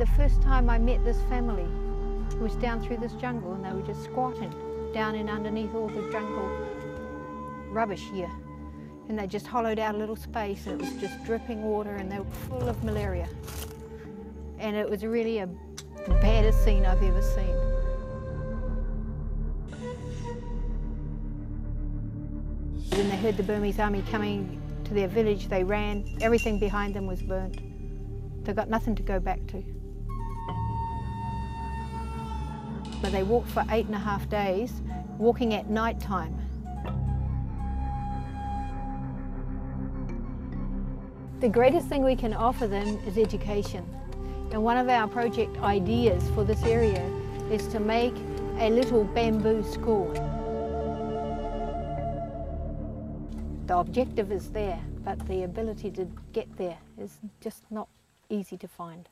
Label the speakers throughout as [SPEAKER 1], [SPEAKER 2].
[SPEAKER 1] The first time I met this family was down through this jungle, and they were just squatting down in underneath all the jungle rubbish here. And they just hollowed out a little space, and it was just dripping water, and they were full of malaria. And it was really the baddest scene I've ever seen. When they heard the Burmese army coming to their village, they ran. Everything behind them was burnt. They've got nothing to go back to. But they walked for 8.5 days, walking at night time. The greatest thing we can offer them is education. And one of our project ideas for this area is to make a little bamboo school. The objective is there, but the ability to get there is just not easy to find.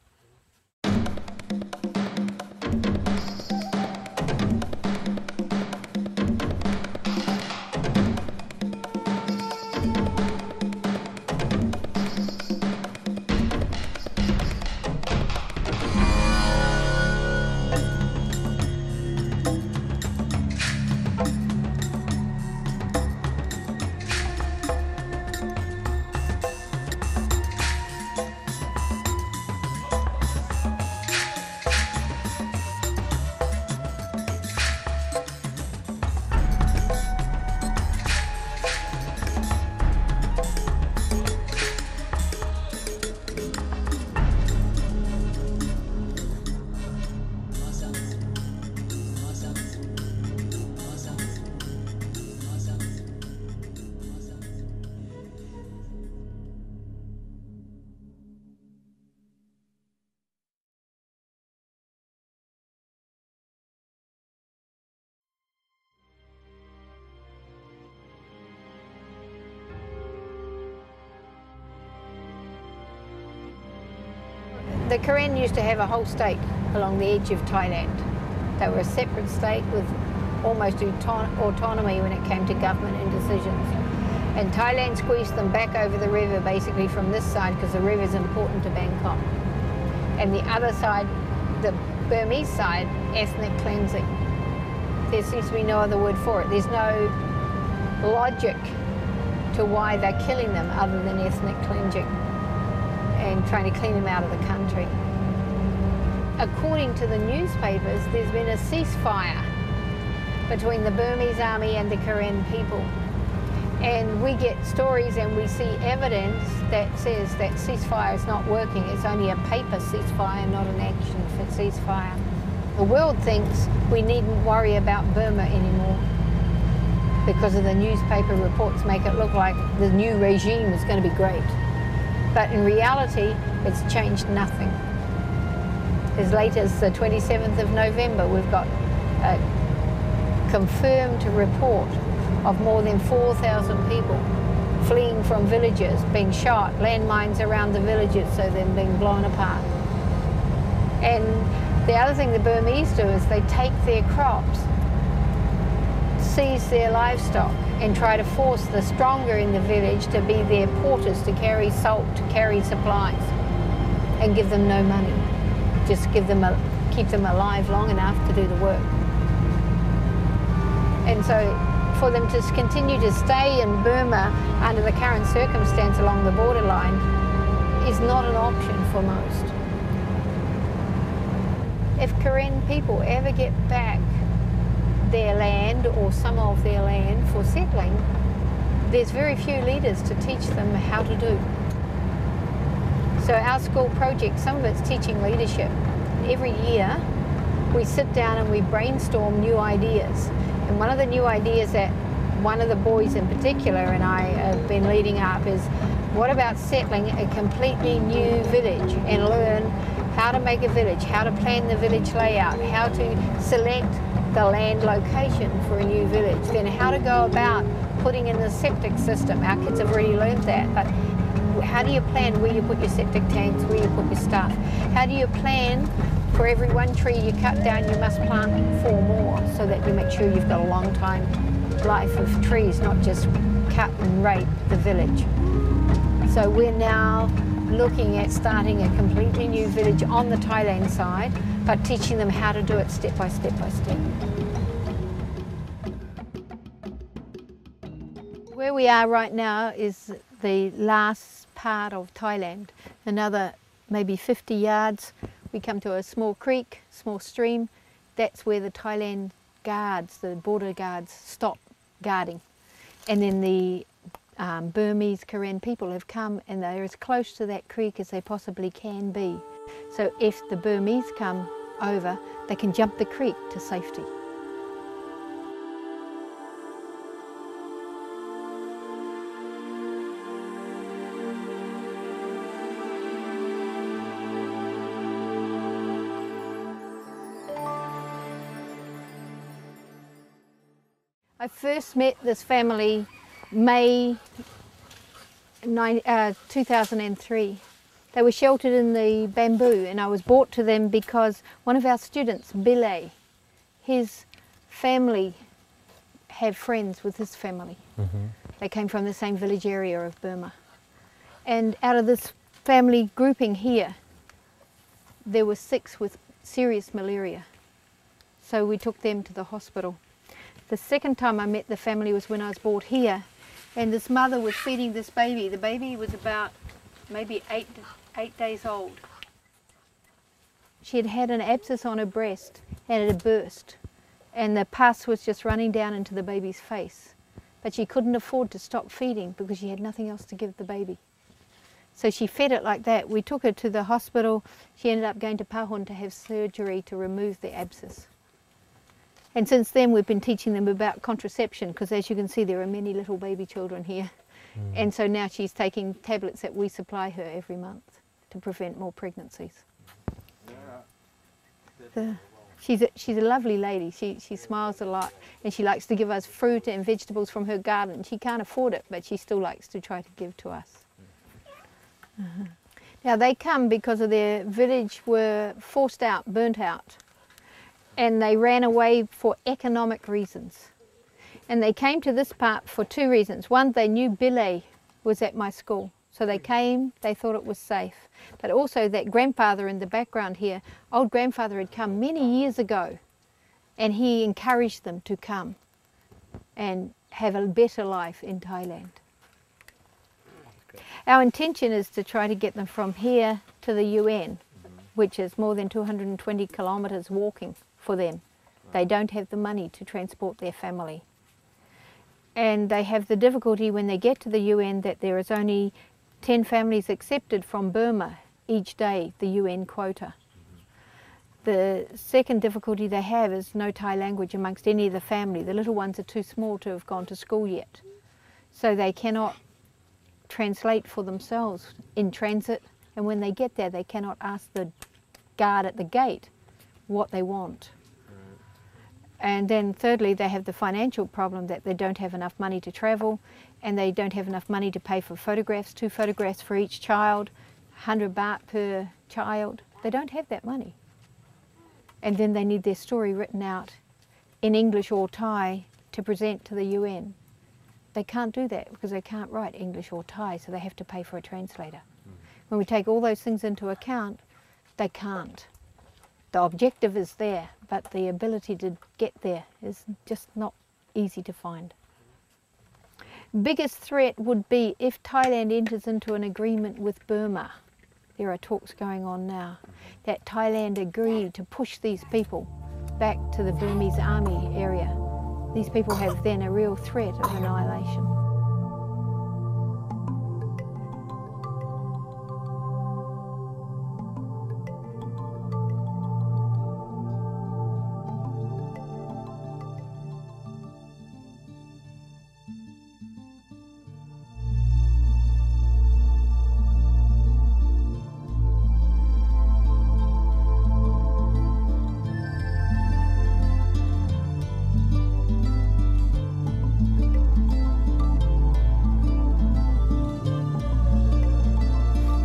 [SPEAKER 1] The Karen used to have a whole state along the edge of Thailand. They were a separate state with almost autonomy when it came to government and decisions. And Thailand squeezed them back over the river basically from this side because the river is important to Bangkok. And the other side, the Burmese side, ethnic cleansing. There seems to be no other word for it. There's no logic to why they're killing them other than ethnic cleansing and trying to clean them out of the country. According to the newspapers, there's been a ceasefire between the Burmese army and the Karen people. And we get stories and we see evidence that says that ceasefire is not working. It's only a paper ceasefire, not an action for ceasefire. The world thinks we needn't worry about Burma anymore because of the newspaper reports make it look like the new regime is going to be great. But in reality, it's changed nothing. As late as the 27th of November, we've got a confirmed report of more than 4,000 people fleeing from villages, being shot, landmines around the villages, so they're being blown apart. And the other thing the Burmese do is they take their crops, seize their livestock, and try to force the stronger in the village to be their porters, to carry salt, to carry supplies, and give them no money. Just keep them alive long enough to do the work. And so for them to continue to stay in Burma under the current circumstance along the borderline is not an option for most. If Karen people ever get back their land or some of their land for settling, there's very few leaders to teach them how to do. So our school project, some of it's teaching leadership. Every year we sit down and we brainstorm new ideas. And one of the new ideas that one of the boys in particular and I have been leading up is, what about settling a completely new village and learn how to make a village, how to plan the village layout, how to select the land location for a new village, then how to go about putting in the septic system. Our kids have already learned that, but how do you plan where you put your septic tanks, where you put your stuff? How do you plan for every one tree you cut down, you must plant 4 more so that you make sure you've got a long time life of trees, not just cut and rape the village. So we're now looking at starting a completely new village on the Thailand side, but teaching them how to do it step by step by step. Where we are right now is the last part of Thailand. Another maybe 50 yards, we come to a small creek, small stream. That's where the Thailand guards, the border guards, stop guarding. And then the Burmese Karen people have come and they're as close to that creek as they possibly can be. So if the Burmese come over, they can jump the creek to safety. I first met this family May 2003. They were sheltered in the bamboo, and I was brought to them because one of our students, Bilay, his family have friends with his family. They came from the same village area of Burma. And out of this family grouping here, there were 6 with serious malaria. So we took them to the hospital. The second time I met the family was when I was brought here, and this mother was feeding this baby. The baby was about maybe eight days old. She had had an abscess on her breast and it had burst, and the pus was just running down into the baby's face. But she couldn't afford to stop feeding because she had nothing else to give the baby. So she fed it like that. We took her to the hospital. She ended up going to Pahon to have surgery to remove the abscess. And since then we've been teaching them about contraception, because as you can see there are many little baby children here. And so now she's taking tablets that we supply her every month to prevent more pregnancies. She's a lovely lady. She smiles a lot, and she likes to give us fruit and vegetables from her garden. She can't afford it, but she still likes to try to give to us. Now they come because of their village were forced out, burnt out. And they ran away for economic reasons. And they came to this part for 2 reasons. One, they knew Bilay was at my school. So they came, they thought it was safe. But also that grandfather in the background here, old grandfather had come many years ago, and he encouraged them to come and have a better life in Thailand. Our intention is to try to get them from here to the UN, which is more than 220 kilometres walking for them. They don't have the money to transport their family. And they have the difficulty when they get to the UN that there is only 10 families accepted from Burma each day, the UN quota. The second difficulty they have is no Thai language amongst any of the family. The little ones are too small to have gone to school yet. So they cannot translate for themselves in transit, and when they get there they cannot ask the guard at the gate what they want. And then thirdly, they have the financial problem that they don't have enough money to travel, and they don't have enough money to pay for photographs, 2 photographs for each child, 100 baht per child. They don't have that money. And then they need their story written out in English or Thai to present to the UN. They can't do that because they can't write English or Thai, so they have to pay for a translator. When we take all those things into account, they can't. The objective is there, but the ability to get there is just not easy to find. Biggest threat would be if Thailand enters into an agreement with Burma. There are talks going on now that Thailand agreed to push these people back to the Burmese army area. These people have then a real threat of annihilation.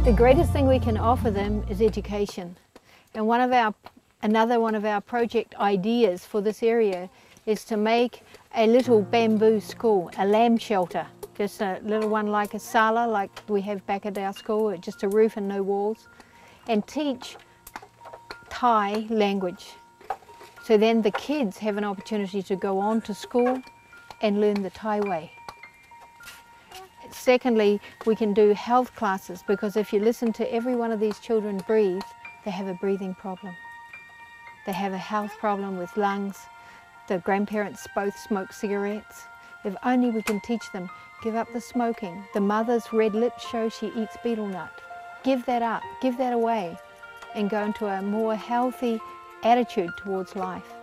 [SPEAKER 1] The greatest thing we can offer them is education. And another one of our project ideas for this area is to make a little bamboo school, a lamb shelter, just a little one like a sala, like we have back at our school, just a roof and no walls, and teach Thai language. So then the kids have an opportunity to go on to school and learn the Thai way. Secondly, we can do health classes, because if you listen to every one of these children breathe, they have a breathing problem. They have a health problem with lungs. The grandparents both smoke cigarettes. If only we can teach them, give up the smoking. The mother's red lips show she eats betel nut. Give that up, give that away, and go into a more healthy attitude towards life.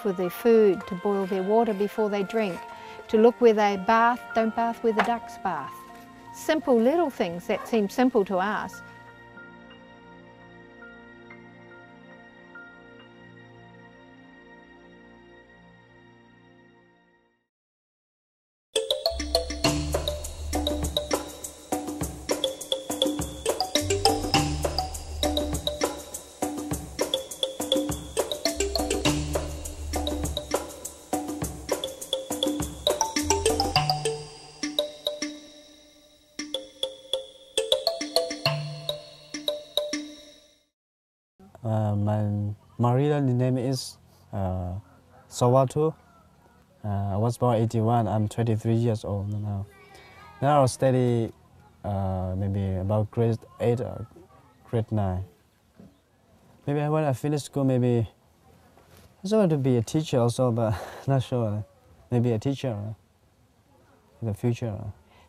[SPEAKER 1] For their food, to boil their water before they drink, to look where they bath, don't bath where the ducks bath. Simple little things that seem simple to us.
[SPEAKER 2] My real name is Sawatu. I was born 81. I'm 23 years old now. Now I study maybe about grade 8 or grade 9. Maybe when I finish school, maybe I just want to be a teacher also, but not sure. Maybe a teacher in the future.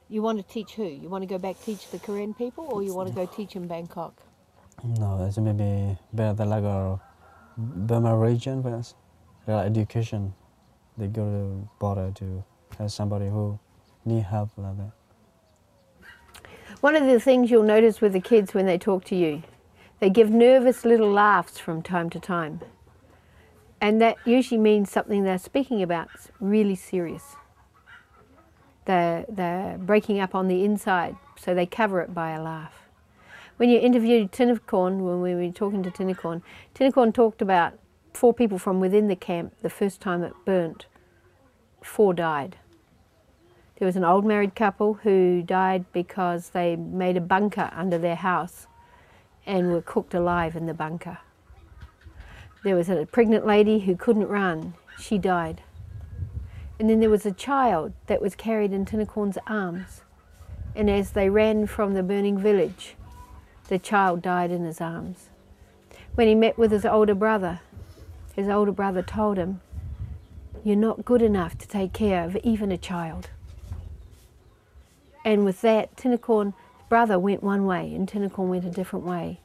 [SPEAKER 1] You want to teach who? You want to go back teach the Korean people, or you want to go teach in Bangkok?
[SPEAKER 2] No, it's maybe better like a Burma region, for instance. Education. They go to the border to have somebody who need help like that.
[SPEAKER 1] One of the things you'll notice with the kids when they talk to you, they give nervous little laughs from time to time. And that usually means something they're speaking about is really serious. They're breaking up on the inside, so they cover it by a laugh. When you interviewed Tinnakorn, when we were talking to Tinnakorn talked about 4 people from within the camp. The first time it burnt, 4 died. There was an old married couple who died because they made a bunker under their house and were cooked alive in the bunker. There was a pregnant lady who couldn't run. She died. And then there was a child that was carried in Tinnakorn's arms. And as they ran from the burning village, the child died in his arms. When he met with his older brother told him, "You're not good enough to take care of even a child." And with that, Tinnakorn's brother went one way and Tinnakorn went a different way.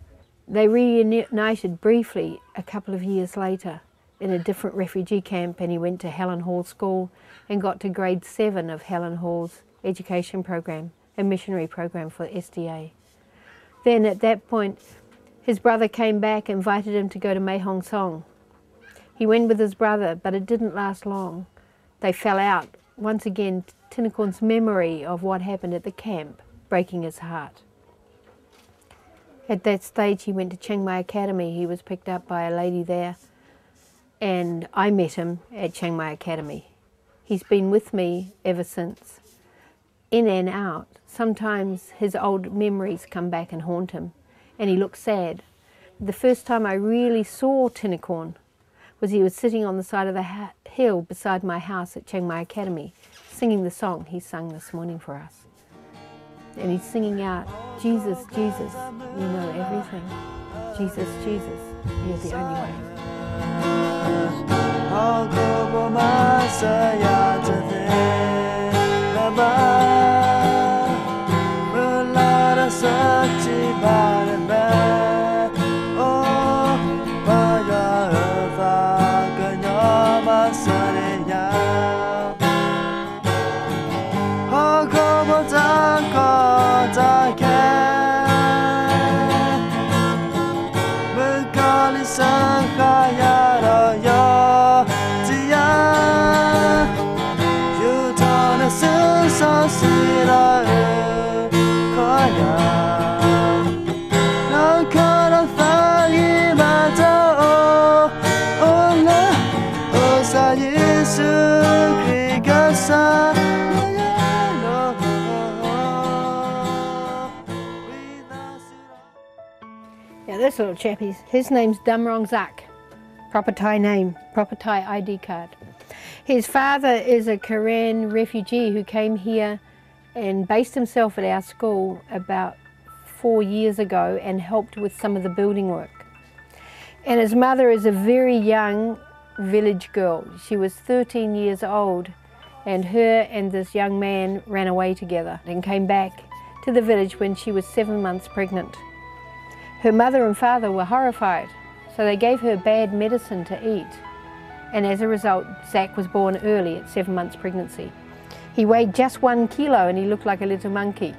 [SPEAKER 1] They reunited briefly a couple of years later in a different refugee camp, and he went to Helen Hall School and got to grade 7 of Helen Hall's education program, a missionary program for SDA. Then at that point, his brother came back, invited him to go to Mae Hong Son. He went with his brother, but it didn't last long. They fell out. Once again, Tinnakorn's memory of what happened at the camp breaking his heart. At that stage, he went to Chiang Mai Academy. He was picked up by a lady there, and I met him at Chiang Mai Academy. He's been with me ever since, in and out. Sometimes his old memories come back and haunt him, and he looks sad. The first time I really saw Tinnakorn was he was sitting on the side of the hill beside my house at Chiang Mai Academy, singing the song he sung this morning for us. And he's singing out, "Jesus, Jesus, you know everything. Jesus, Jesus, you're the only way." Yeah, this little chap, his name's Damrong Zak, proper Thai name, proper Thai ID card. His father is a Karen refugee who came here and based himself at our school about 4 years ago and helped with some of the building work. And his mother is a very young village girl. She was 13 years old, and her and this young man ran away together and came back to the village when she was 7 months pregnant. Her mother and father were horrified, so they gave her bad medicine to eat. And as a result, Zak was born early at 7 months pregnancy. He weighed just 1 kilo and he looked like a little monkey.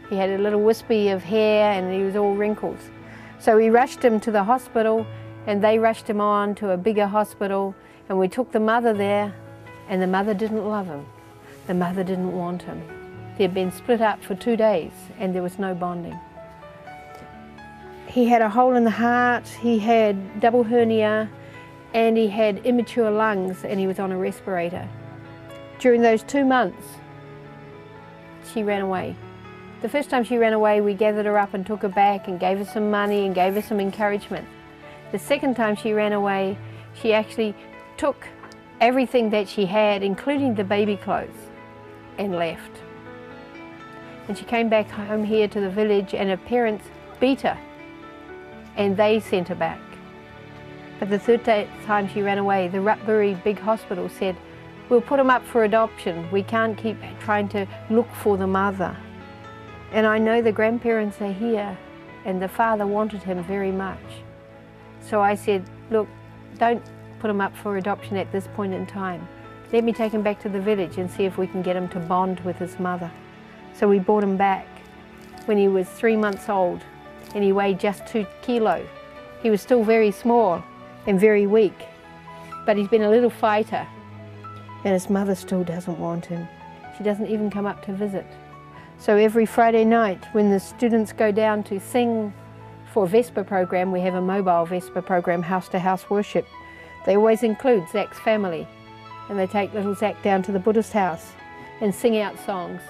[SPEAKER 1] He had a little wispy of hair and he was all wrinkles. So we rushed him to the hospital and they rushed him on to a bigger hospital, and we took the mother there, and the mother didn't love him. The mother didn't want him. They'd been split up for 2 days and there was no bonding. He had a hole in the heart, he had double hernia, and he had immature lungs, and he was on a respirator. During those 2 months, she ran away. The first time she ran away, we gathered her up and took her back and gave her some money and gave her some encouragement. The second time she ran away, she actually took everything that she had, including the baby clothes, and left. And she came back home here to the village, and her parents beat her, and they sent her back. But the third time she ran away, the Ratburi big hospital said, "We'll put him up for adoption. We can't keep trying to look for the mother." And I know the grandparents are here, and the father wanted him very much. So I said, "Look, don't put him up for adoption at this point in time. Let me take him back to the village and see if we can get him to bond with his mother." So we brought him back when he was 3 months old, and he weighed just 2 kilos. He was still very small and very weak, but he's been a little fighter, and his mother still doesn't want him. She doesn't even come up to visit. So every Friday night when the students go down to sing for Vesper program, we have a mobile Vesper program, house to house worship. They always include Zak's family, and they take little Zak down to the Buddhist house and sing out songs.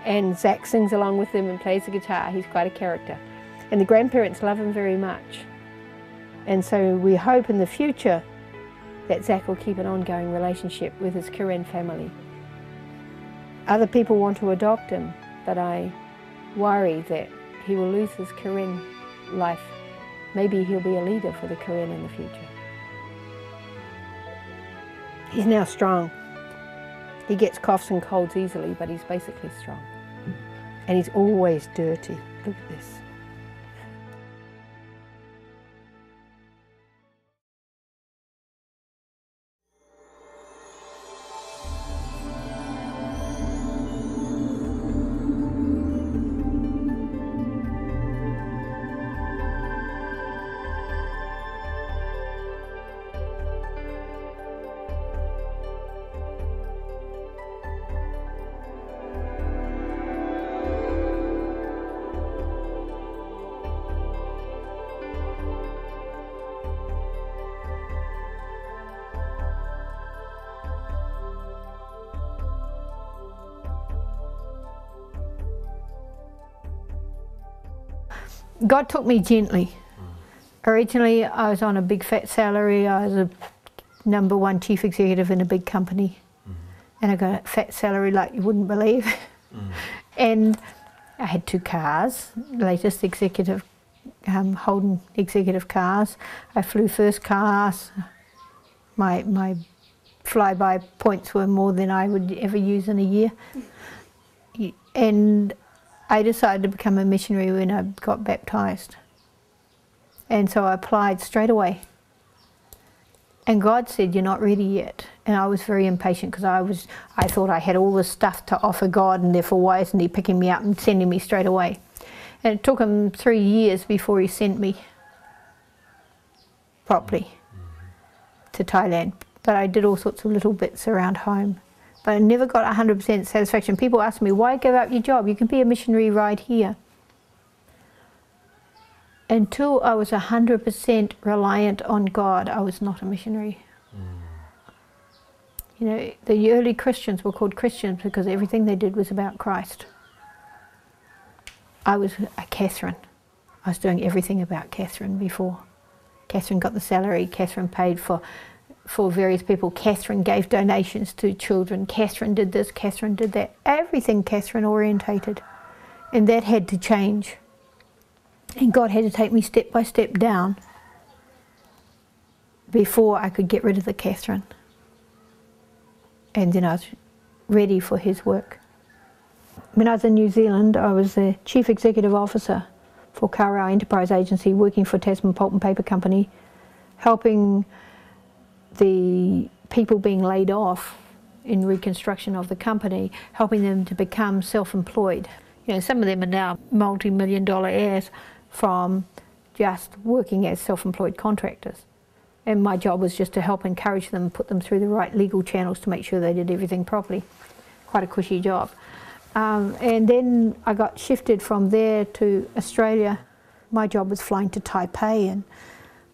[SPEAKER 1] And Zak sings along with them and plays the guitar. He's quite a character. And the grandparents love him very much. And so we hope in the future that Zak will keep an ongoing relationship with his Karen family. Other people want to adopt him, but I worry that he will lose his Karen life. Maybe he'll be a leader for the Karen in the future. He's now strong. He gets coughs and colds easily, but he's basically strong. And he's always dirty. Look at this. God took me gently. Originally, I was on a big fat salary. I was a #1 chief executive in a big company. And I got a fat salary like you wouldn't believe. And I had 2 cars, latest executive, Holden executive cars. I flew first class. My flyby points were more than I would ever use in a year. And I decided to become a missionary when I got baptised. And so I applied straight away. And God said, "You're not ready yet." And I was very impatient because I thought I had all this stuff to offer God, and therefore why isn't He picking me up and sending me straight away? And it took Him 3 years before He sent me properly to Thailand. But I did all sorts of little bits around home. But I never got 100% satisfaction. People ask me, "Why give up your job? You can be a missionary right here." Until I was 100% reliant on God, I was not a missionary. You know, the early Christians were called Christians because everything they did was about Christ. I was a Catherine. I was doing everything about Catherine before. Catherine got the salary, Catherine paid for various people, Catherine gave donations to children, Catherine did this, Catherine did that, everything Catherine orientated. And that had to change. And God had to take me step by step down before I could get rid of the Catherine. And then I was ready for his work. When I was in New Zealand, I was the Chief Executive Officer for Kawerau Enterprise Agency, working for Tasman Pulp and Paper Company, helping the people being laid off in reconstruction of the company, helping them to become self-employed. You know, some of them are now multi-million-dollar heirs from just working as self-employed contractors. And my job was just to help encourage them, put them through the right legal channels to make sure they did everything properly. Quite a cushy job. And then I got shifted from there to Australia. My job was flying to Taipei and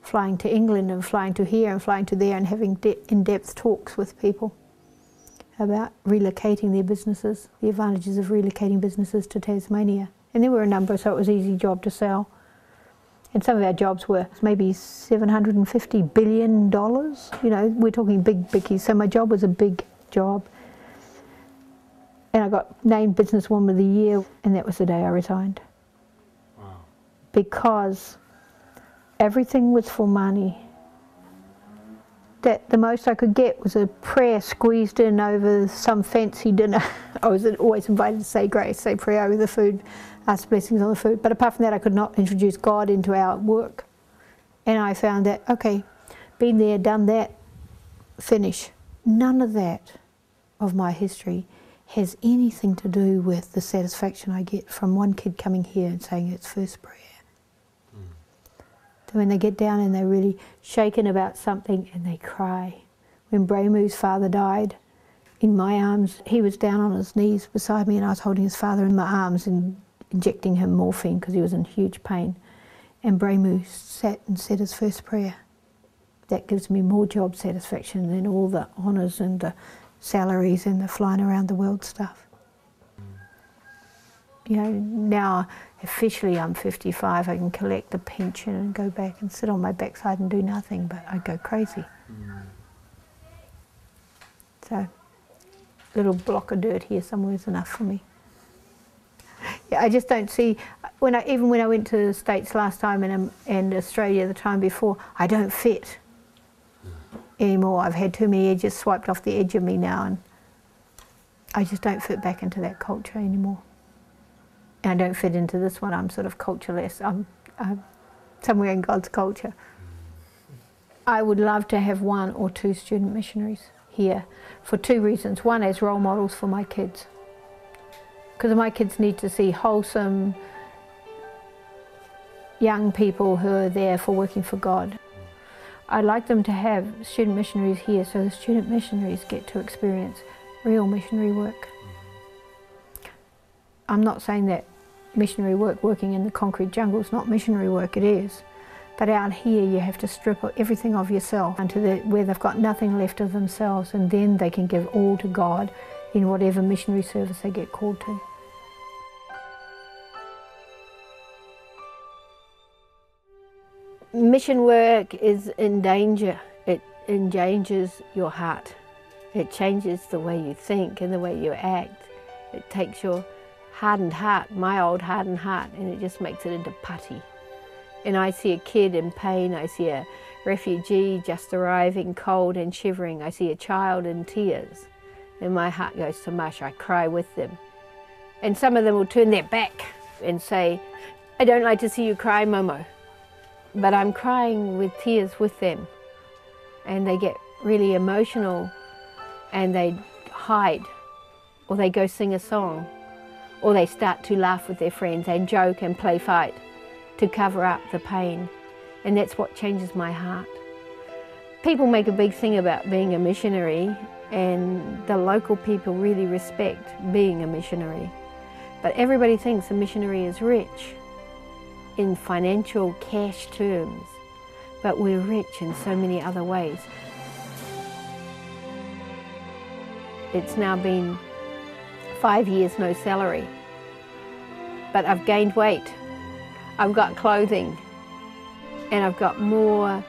[SPEAKER 1] flying to England and flying to here and flying to there and having in-depth talks with people about relocating their businesses, the advantages of relocating businesses to Tasmania. And there were a number, so it was an easy job to sell. And some of our jobs were maybe $750 billion. You know, we're talking big biggies. So my job was a big job. And I got named Businesswoman of the Year, and that was the day I resigned. Wow. Because everything was for money. That the most I could get was a prayer squeezed in over some fancy dinner. I was always invited to say grace, say prayer over the food, ask blessings on the food. But apart from that, I could not introduce God into our work. And I found that, okay, been there, done that, finish. None of that of my history has anything to do with the satisfaction I get from one kid coming here and saying its first prayer. So when they get down and they're really shaken about something and they cry. When Braymu's father died, in my arms, he was down on his knees beside me and I was holding his father in my arms and injecting him morphine because he was in huge pain. And Braymu sat and said his first prayer. That gives me more job satisfaction than all the honours and the salaries and the flying around the world stuff. You know, now officially I'm 55, I can collect the pension and go back and sit on my backside and do nothing, but I go crazy. So, a little block of dirt here somewhere is enough for me. Yeah, I just don't see, even when I went to the States last time and Australia the time before, I don't fit anymore. I've had too many edges swiped off the edge of me now, and I just don't fit back into that culture anymore. And I don't fit into this one. I'm sort of cultureless. I'm somewhere in God's culture. I would love to have 1 or 2 student missionaries here for 2 reasons. One, as role models for my kids. Because my kids need to see wholesome young people who are there for working for God. I'd like them to have student missionaries here so the student missionaries get to experience real missionary work. I'm not saying that missionary work, working in the concrete jungle, is not missionary work, it is. But out here you have to strip everything of yourself until where they've got nothing left of themselves, and then they can give all to God in whatever missionary service they get called to. Mission work is in danger. It endangers your heart. It changes the way you think and the way you act. It takes your hardened heart, my old hardened heart, and it just makes it into putty. And I see a kid in pain, I see a refugee just arriving cold and shivering, I see a child in tears, and my heart goes to mush. I cry with them. And some of them will turn their back and say, I don't like to see you cry, Momo. But I'm crying with tears with them. And they get really emotional and they hide, or they go sing a song, or they start to laugh with their friends and joke and play fight to cover up the pain. And that's what changes my heart. People make a big thing about being a missionary, and the local people really respect being a missionary. But everybody thinks a missionary is rich in financial cash terms, but we're rich in so many other ways. It's now been 5 years no salary, but I've gained weight. I've got clothing, and I've got more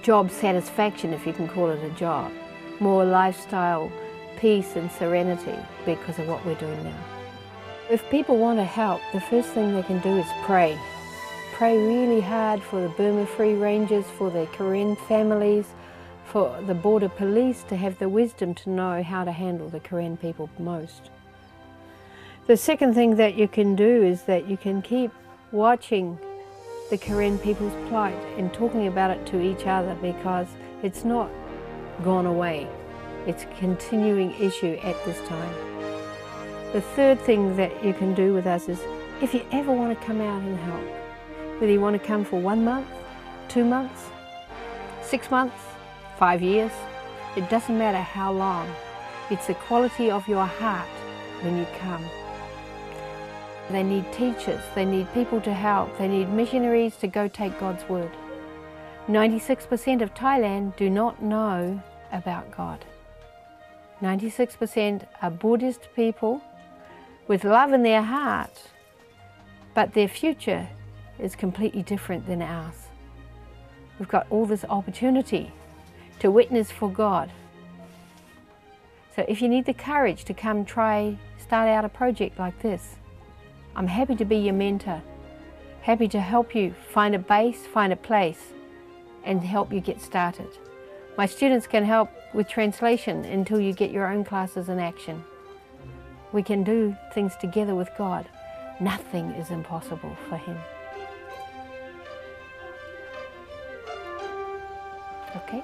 [SPEAKER 1] job satisfaction, if you can call it a job, more lifestyle peace and serenity because of what we're doing now. If people want to help, the first thing they can do is pray. Pray really hard for the Burma Free Rangers, for the Karen families, for the border police to have the wisdom to know how to handle the Karen people most. The second thing that you can do is that you can keep watching the Karen people's plight and talking about it to each other, because it's not gone away. It's a continuing issue at this time. The third thing that you can do with us is, if you ever want to come out and help, whether you want to come for 1 month, 2 months, 6 months, 5 years, it doesn't matter how long. It's the quality of your heart when you come. They need teachers, they need people to help, they need missionaries to go take God's word. 96% of Thailand do not know about God. 96% are Buddhist people with love in their heart, but their future is completely different than ours. We've got all this opportunity to witness for God. So if you need the courage to come start out a project like this, I'm happy to be your mentor, happy to help you find a base, find a place, and help you get started. My students can help with translation until you get your own classes in action. We can do things together with God. Nothing is impossible for Him. Okay?